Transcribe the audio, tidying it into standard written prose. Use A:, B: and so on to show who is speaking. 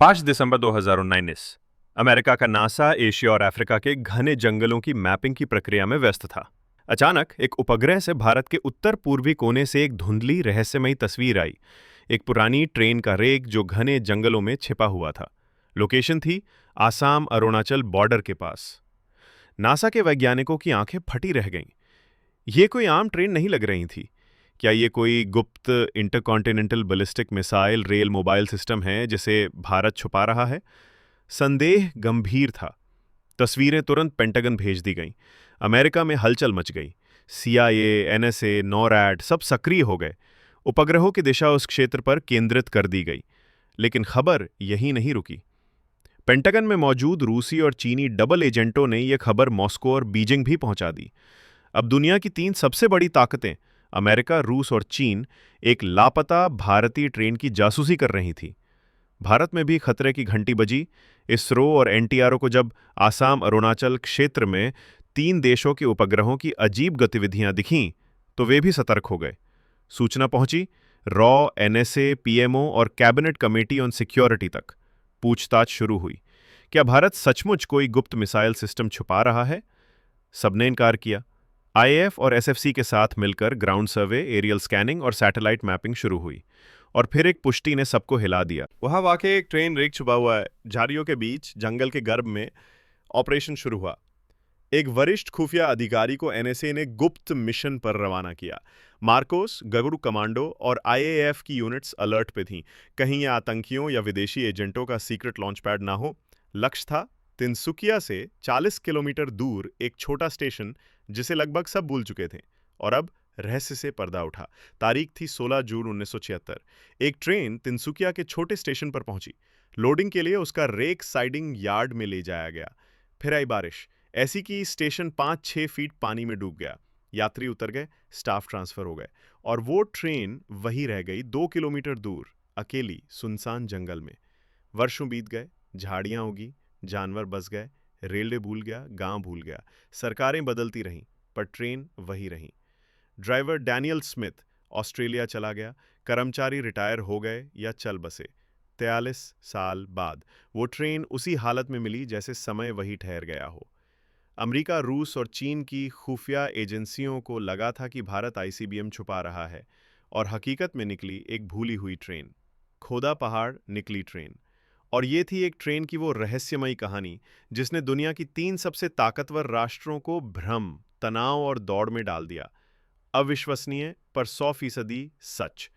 A: 5 दिसंबर 2019 America का NASA Asia और Africa के घने जंगलों की मैपिंग की प्रक्रिया में व्यस्त था। अचानक एक उपग्रह से भारत के उत्तर पूर्वी कोने से एक धुंधली रहस्यमयी तस्वीर आई। एक पुरानी ट्रेन का रेक जो घने जंगलों में छिपा हुआ था। लोकेशन थी आसाम अरुणाचल बॉर्डर के पास। नासा के वैज्ञानिकों की आंखें फटी रह गईं। ये कोई आम ट्रेन नहीं लग रही थी। क्या ये कोई गुप्त intercontinental ballistic missile rail mobile system है जिसे भारत छुपा रहा है? संदेह गंभीर था। तस्वीरें तुरंत पेंटागन भेज दी गईं। अमेरिका में हलचल मच गई। सीआईए, एनएसए, नॉरैड सब सक्रिय हो गए। उपग्रहों की दिशा उस क्षेत्र पर केंद्रित कर दी गई। लेकिन खबर यहीं नहीं रुकी। पेंटागन में मौजूद रूसी और चीनी डबल एजेंटों ने यह खबर मॉस्को और बीजिंग भी पहुंचा दी। अब दुनिया की 3 सबसे बड़ी ताकतें अमेरिका, रूस और चीन एक लापता भारतीय ट्रेन की जासूसी कर रही थी। भारत में भी खतरे की घंटी बजी। इसरो और एनटीआरओ को जब आसाम अरुणाचल क्षेत्र में 3 देशों के उपग्रहों की अजीब गतिविधियां दिखीं, तो वे भी सतर्क हो गए। सूचना पहुंची रॉ, एनएसए, पीएमओ और कैबिनेट कमेटी ऑन सिक्योरिटी तक। पूछताछ शुरू हुई। क्या भारत सचमुच कोई गुप्त मिसाइल सिस्टम छुपा रहा है? सबने इनकार किया। आईएएफ और एसएफसी के साथ मिलकर ग्राउंड सर्वे, एरियल स्कैनिंग और सैटेलाइट मैपिंग शुरू हुई। और फिर एक पुष्टि ने सबको हिला दिया। वहां वाकई एक ट्रेन रेक छुपा हुआ है। झाड़ियों के बीच जंगल के गर्भ में ऑपरेशन शुरू हुआ। एक वरिष्ठ खुफिया अधिकारी को एनएसए ने गुप्त मिशन पर रवाना किया। मार्कोस, गरुड़ कमांडो और आईएएफ की यूनिट्स अलर्ट पे थीं। कहीं ये आतंकियों या विदेशी एजेंटों का सीक्रेट लॉन्च पैड ना हो। लक्ष्य था तिनसुकिया से 40 किलोमीटर दूर एक छोटा स्टेशन जिसे लगभग सब भूल चुके थे। और अब रहस्य से पर्दा उठा। तारीख थी 16 जून 1976। एक ट्रेन तिनसुकिया के छोटे स्टेशन पर पहुंची। लोडिंग के लिए उसका रेक साइडिंग यार्ड में ले जाया गया। फिर आई बारिश, ऐसी कि स्टेशन 5-6 फीट पानी में डूब गया। यात्री उतर गए, स्टाफ ट्रांसफर हो गए और वो ट्रेन वहीं रह गई 2 किलोमीटर दूर, अकेली सुनसान जंगल में। वर्षों बीत गए, झाड़ियां उगी, जानवर बस गए, रेलवे भूल गया, गांव भूल गया। सरकारें बदलती रहीं, पर ट्रेन वही रही। ड्राइवर डैनियल स्मिथ ऑस्ट्रेलिया चला गया। कर्मचारी रिटायर हो गए या चल बसे। 43 साल बाद वो ट्रेन उसी हालत में मिली जैसे समय वही ठहर गया हो। अमेरिका, रूस और चीन की खुफिया एजेंसियों को लगा था कि भारत आईसीबीएम छुपा रहा है, और हकीकत में निकली एक भूली हुई ट्रेन। खोदा पहाड़ निकली ट्रेन। और ये थी एक ट्रेन की वो रहस्यमयी कहानी जिसने दुनिया की 3 सबसे ताकतवर राष्ट्रों को भ्रम, तनाव और दौड़ में डाल दिया। अविश्वसनीय पर 100% सच।